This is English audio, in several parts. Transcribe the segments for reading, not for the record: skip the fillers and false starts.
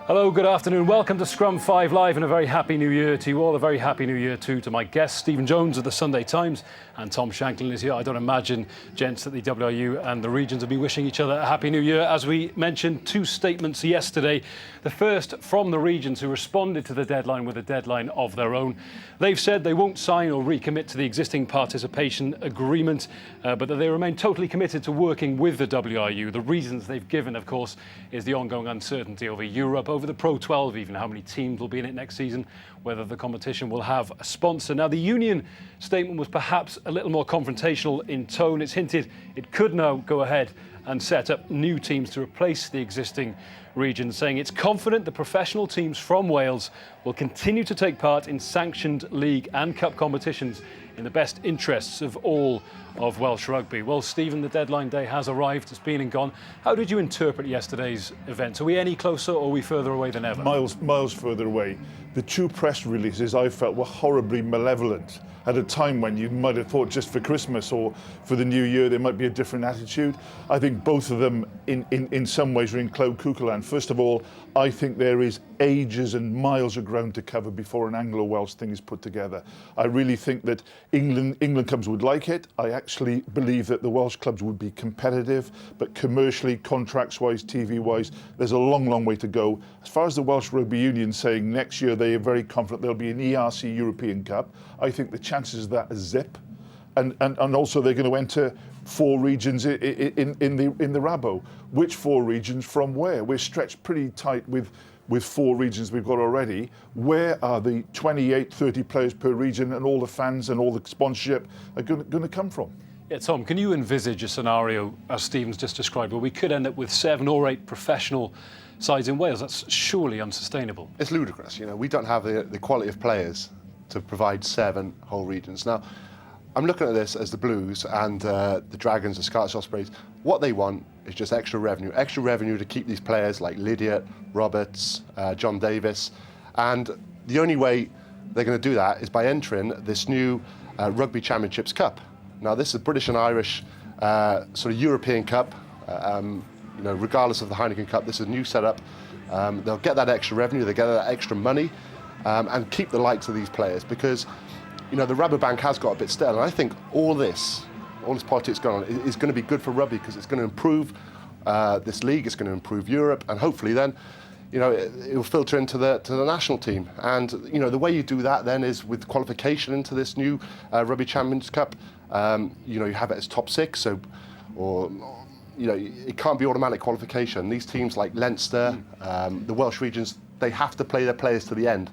Hello, good afternoon. Welcome to Scrum 5 Live and a very happy new year to you all. A very happy new year too to my guests, Stephen Jones of the Sunday Times, and Tom Shanklin is here. I don't imagine, gents, that the WRU and the regions will be wishing each other a happy new year. As we mentioned, two statements yesterday. The first from the regions, who responded to the deadline with a deadline of their own. They've said they won't sign or recommit to the existing participation agreement, but that they remain totally committed to working with the WRU. The reasons they've given, of course, is the ongoing uncertainty over Europe, over the Pro 12 even, how many teams will be in it next season, whether the competition will have a sponsor. Now, the union statement was perhaps a little more confrontational in tone. It's hinted it could now go ahead and set up new teams to replace the existing regions, saying it's confident the professional teams from Wales will continue to take part in sanctioned league and cup competitions in the best interests of all of Welsh rugby. Well, Stephen, the deadline day has arrived. It's been and gone. How did you interpret yesterday's event? Are we any closer or are we further away than ever? Miles further away. The two press releases I felt were horribly malevolent at a time when you might have thought just for Christmas or for the new year there might be a different attitude. I think both of them in some ways are in cloud cuckoo land. First of all, I think there is ages and miles of ground to cover before an Anglo-Welsh thing is put together. I really think that England clubs would like it. I actually believe that the Welsh clubs would be competitive, but commercially, contracts-wise, TV-wise, there's a long, long way to go. As far as the Welsh Rugby Union saying next year they are very confident there'll be an ERC European Cup, I think the chances of that are zip. And also they're going to enter 4 regions in the Rabo. Which 4 regions from where? We're stretched pretty tight with 4 regions we've got already. Where are the 28, 30 players per region and all the fans and all the sponsorship are going to come from? Yeah, Tom, can you envisage a scenario, as Stephen's just described, where we could end up with 7 or 8 professional sides in Wales? That's surely unsustainable. It's ludicrous. You know, we don't have the quality of players to provide 7 whole regions. Now, I'm looking at this as the Blues and the Dragons, the Scarlet Ospreys. What they want is just extra revenue to keep these players like Lydiate, Roberts, John Davis. And the only way they're going to do that is by entering this new Rugby Championships Cup. Now, this is a British and Irish sort of European Cup. You know, regardless of the Heineken Cup, this is a new setup. They'll get that extra revenue, they'll get that extra money, and keep the likes of these players, because you know, the Rabobank has got a bit stale, and I think all this politics going on is going to be good for rugby, because it's going to improve this league, it's going to improve Europe, and hopefully then, you know, it will filter into the national team. And you know, the way you do that then is with qualification into this new Rugby Champions Cup. You know, you have it as top 6, so or you know, it can't be automatic qualification. These teams like Leinster, the Welsh regions, they have to play their players to the end.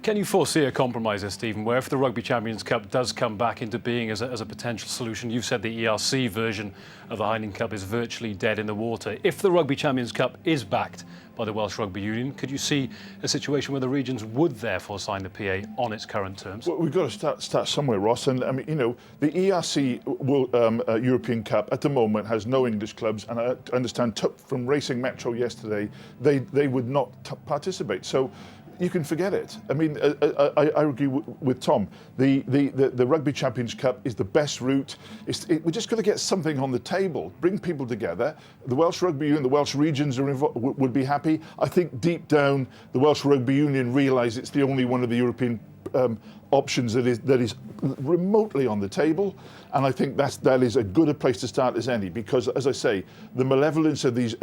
Can you foresee a compromise there, Stephen, where if the Rugby Champions Cup does come back into being as a potential solution, you've said the ERC version of the Heineken Cup is virtually dead in the water. If the Rugby Champions Cup is backed by the Welsh Rugby Union, could you see a situation where the regions would therefore sign the PA on its current terms? Well, we've got to start somewhere, Ross. And I mean, you know, the ERC European Cup at the moment has no English clubs, and I understand from Racing Metro yesterday, they would not participate. So you can forget it. I mean, I agree with Tom. The Rugby Champions Cup is the best route. We're just got to get something on the table, bring people together. The Welsh Rugby Union, the Welsh regions would be happy. I think deep down, the Welsh Rugby Union realise it's the only one of the European options that is remotely on the table, and I think that is as good a place to start as any, because, as I say, the malevolence of these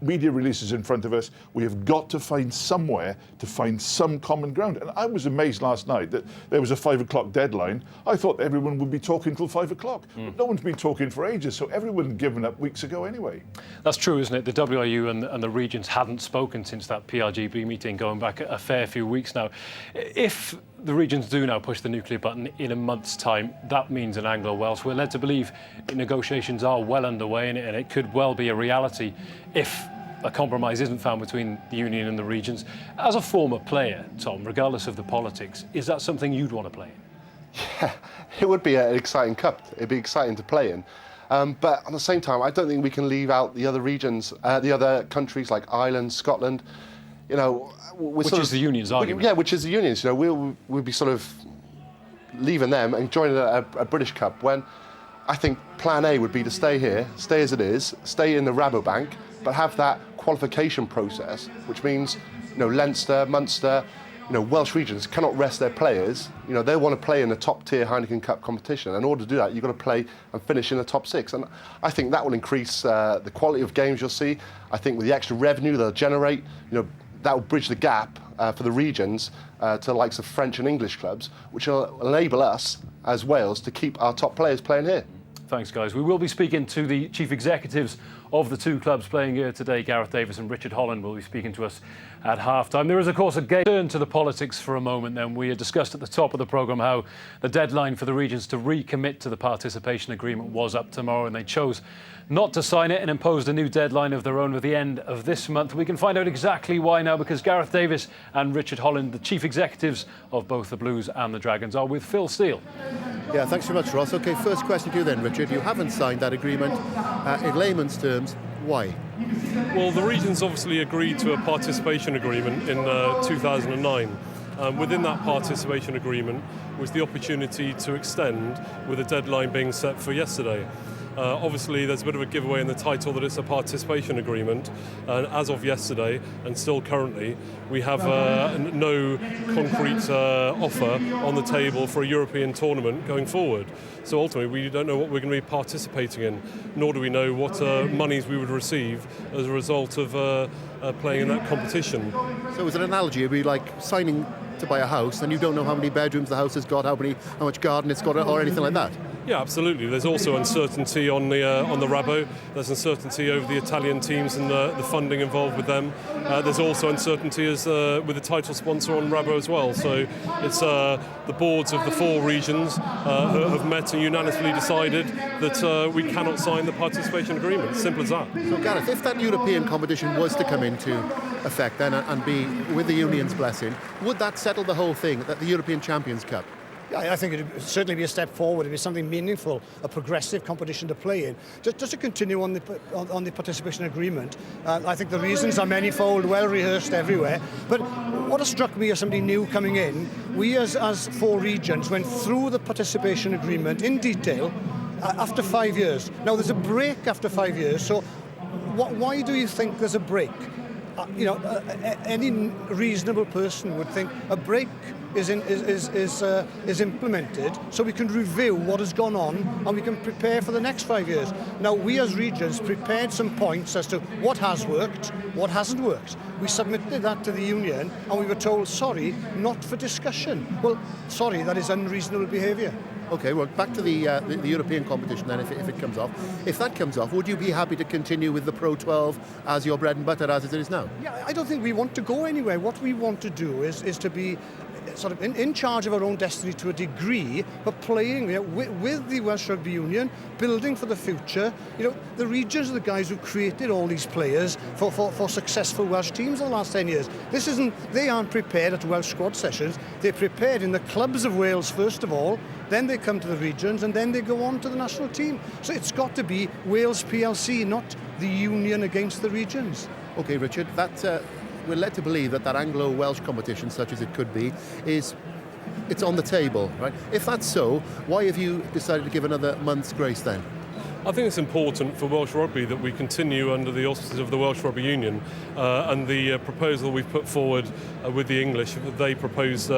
media releases in front of us, we have got to find somewhere to find some common ground. And I was amazed last night that there was a 5 o'clock deadline. I thought everyone would be talking till 5 o'clock. But no one's been talking for ages, so everyone had given up weeks ago anyway. That's true, isn't it? The WRU and the regions hadn't spoken since that PRGB meeting going back a fair few weeks now. If the regions do now push the nuclear button in a month's time, that means an Anglo-Welsh. We're led to believe negotiations are well underway, and it could well be a reality if a compromise isn't found between the union and the regions. As a former player, Tom, regardless of the politics, is that something you'd want to play in? Yeah, it would be an exciting cup. It'd be exciting to play in. But at the same time, I don't think we can leave out the other regions, the other countries like Ireland, Scotland. You know, which is the union's argument. Yeah, which is the unions. You know, we'll be sort of leaving them and joining a British Cup, when I think Plan A would be to stay here, stay as it is, stay in the Rabobank, but have that qualification process, which means, Leinster, Munster, Welsh regions cannot rest their players. They want to play in the top tier Heineken Cup competition. In order to do that, you've got to play and finish in the top 6. And I think that will increase the quality of games you'll see. I think with the extra revenue they'll generate, that will bridge the gap for the regions to the likes of French and English clubs, which will enable us as Wales to keep our top players playing here. Thanks, guys. We will be speaking to the chief executives of the two clubs playing here today. Gareth Davis and Richard Holland will be speaking to us at half-time. There is, of course, a game. Turn to the politics for a moment then. We had discussed at the top of the programme how the deadline for the regions to recommit to the participation agreement was up tomorrow, and they chose not to sign it and imposed a new deadline of their own at the end of this month. We can find out exactly why now, because Gareth Davis and Richard Holland, the chief executives of both the Blues and the Dragons, are with Phil Steele. Yeah, thanks very much, Ross. OK, first question to you then, Richard. You haven't signed that agreement. In layman's terms, why? Well, the regions obviously agreed to a participation agreement in 2009. Within that participation agreement was the opportunity to extend, with a deadline being set for yesterday. Obviously, there's a bit of a giveaway in the title that it's a participation agreement. And as of yesterday, and still currently, we have no concrete offer on the table for a European tournament going forward. So ultimately, we don't know what we're going to be participating in, nor do we know what monies we would receive as a result of playing in that competition. So as an analogy, it'd be like signing to buy a house and you don't know how many bedrooms the house has got, how much garden it's got, or anything like that. Yeah, absolutely. There's also uncertainty on the Rabo. There's uncertainty over the Italian teams and the funding involved with them. There's also uncertainty with the title sponsor on Rabo as well. So it's the boards of the 4 regions have met and unanimously decided that we cannot sign the participation agreement. Simple as that. So Gareth, if that European competition was to come into effect then and be with the union's blessing, would that settle the whole thing, that the European Champions Cup? Yeah, I think it would certainly be a step forward. It'd be something meaningful, a progressive competition to play in. Just to continue on the participation agreement, I think the reasons are manifold, well rehearsed everywhere. But what has struck me as somebody new coming in, we as 4 regions went through the participation agreement in detail after 5 years. Now there's a break after 5 years. So why do you think there's a break? Any reasonable person would think a break is implemented so we can review what has gone on and we can prepare for the next 5 years. Now, we as regions prepared some points as to what has worked, what hasn't worked. We submitted that to the union and we were told, sorry, not for discussion. Well, sorry, that is unreasonable behaviour. OK, well, back to the European competition then, if it comes off. If that comes off, would you be happy to continue with the Pro 12 as your bread and butter as it is now? Yeah, I don't think we want to go anywhere. What we want to do is to be sort of in charge of our own destiny to a degree, but playing with the Welsh Rugby Union, building for the future. The regions are the guys who created all these players for successful Welsh teams in the last 10 years. They aren't prepared at Welsh squad sessions. They're prepared in the clubs of Wales first of all, then they come to the regions and then they go on to the national team. So it's got to be Wales PLC, not the union against the regions. OK, Richard, we're led to believe that Anglo-Welsh competition, such as it could be, it's on the table, right? If that's so, why have you decided to give another month's grace then? I think it's important for Welsh Rugby that we continue under the auspices of the Welsh Rugby Union and the proposal we've put forward with the English that they proposed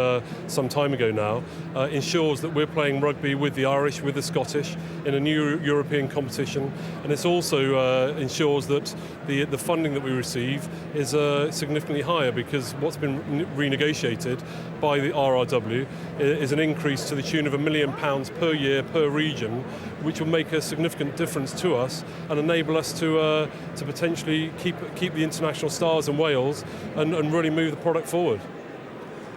some time ago now ensures that we're playing rugby with the Irish, with the Scottish in a new European competition, and it also ensures that the funding that we receive is significantly higher, because what's been renegotiated by the RRW is an increase to the tune of £1 million per year per region, which will make a significant difference to us and enable us to potentially keep the international stars in Wales and really move the product forward.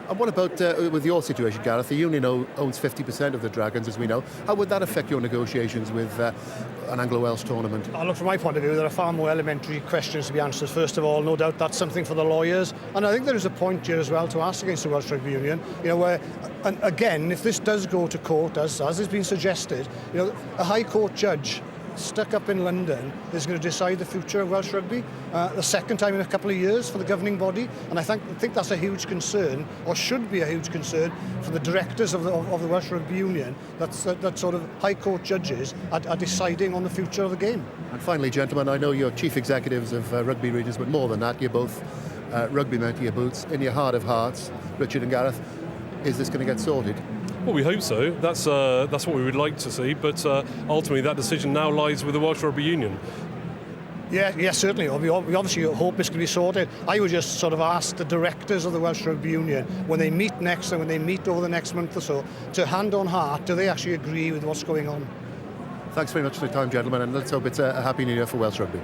And what about with your situation, Gareth? The union owns 50% of the Dragons, as we know. How would that affect your negotiations with an Anglo-Welsh tournament? Look, from my point of view, there are far more elementary questions to be answered. First of all, no doubt that's something for the lawyers. And I think there is a point here as well to ask against the Welsh Rugby Union, where, and again, if this does go to court, as has been suggested, a High Court judge stuck up in London is going to decide the future of Welsh rugby. The second time in a couple of years for the governing body, and I think that's a huge concern, or should be a huge concern, for the directors of the Welsh Rugby Union, that sort of High Court judges are deciding on the future of the game. And finally, gentlemen, I know you're chief executives of rugby regions, but more than that, you're both rugby men to your boots. In your heart of hearts, Richard and Gareth, is this going to get sorted? Well, we hope so. That's what we would like to see, but ultimately that decision now lies with the Welsh Rugby Union. Yeah, certainly. We obviously hope it's going to be sorted. I would just sort of ask the directors of the Welsh Rugby Union, when they meet next and when they meet over the next month or so, to hand on heart, do they actually agree with what's going on? Thanks very much for your time, gentlemen, and let's hope it's a happy new year for Welsh rugby.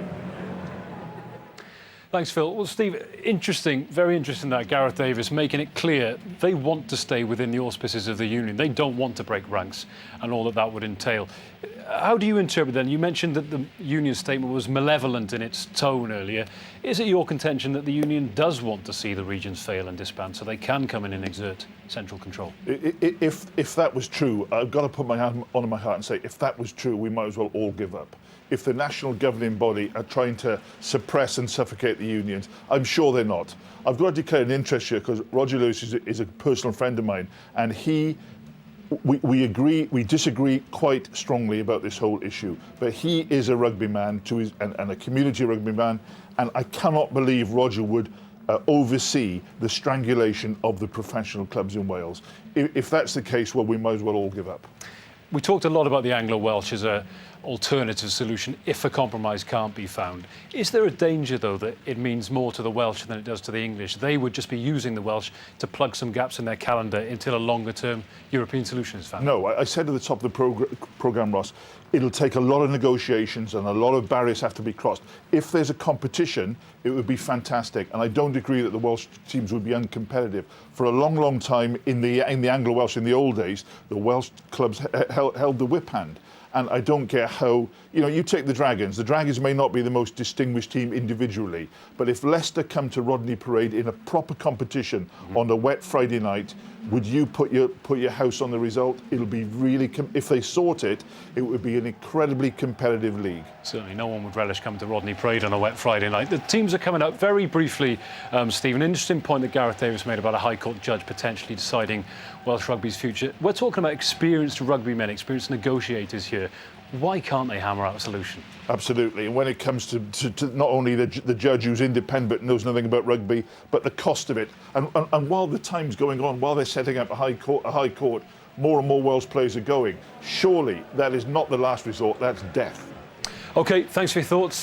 Thanks, Phil. Well, Steve, interesting, very interesting that Gareth Davis making it clear they want to stay within the auspices of the union. They don't want to break ranks and all that would entail. How do you interpret then? You mentioned that the union statement was malevolent in its tone earlier. Is it your contention that the union does want to see the regions fail and disband so they can come in and exert central control? If that was true, I've got to put my hand on my heart and say, if that was true, we might as well all give up. If the national governing body are trying to suppress and suffocate the unions, I'm sure they're not. I've got to declare an interest here because Roger Lewis is a personal friend of mine, and we disagree quite strongly about this whole issue. But he is a rugby man and a community rugby man, and I cannot believe Roger would oversee the strangulation of the professional clubs in Wales. If that's the case, well, we might as well all give up. We talked a lot about the Anglo-Welsh as an alternative solution if a compromise can't be found. Is there a danger, though, that it means more to the Welsh than it does to the English? They would just be using the Welsh to plug some gaps in their calendar until a longer-term European solution is found? No, I said at the top of the programme, Ross, it'll take a lot of negotiations and a lot of barriers have to be crossed. If there's a competition, it would be fantastic. And I don't agree that the Welsh teams would be uncompetitive. For a long, long time in the Anglo-Welsh, in the old days, the Welsh clubs held the whip hand. And I don't care how, you take the Dragons may not be the most distinguished team individually, but if Leicester come to Rodney Parade in a proper competition on a wet Friday night, would you put your house on the result? It'll be really, if they sort it, it would be an incredibly competitive league. Certainly no one would relish coming to Rodney Parade on a wet Friday night. The teams are coming up very briefly, Steve. An interesting point that Gareth Davis made about a High Court judge potentially deciding Welsh rugby's future. We're talking about experienced rugby men, experienced negotiators here. Why can't they hammer out a solution? Absolutely. And when it comes to not only the judge who's independent but knows nothing about rugby, but the cost of it. And while the time's going on, while they're setting up a high court, more and more Welsh players are going. Surely that is not the last resort, that's death. OK, thanks for your thoughts.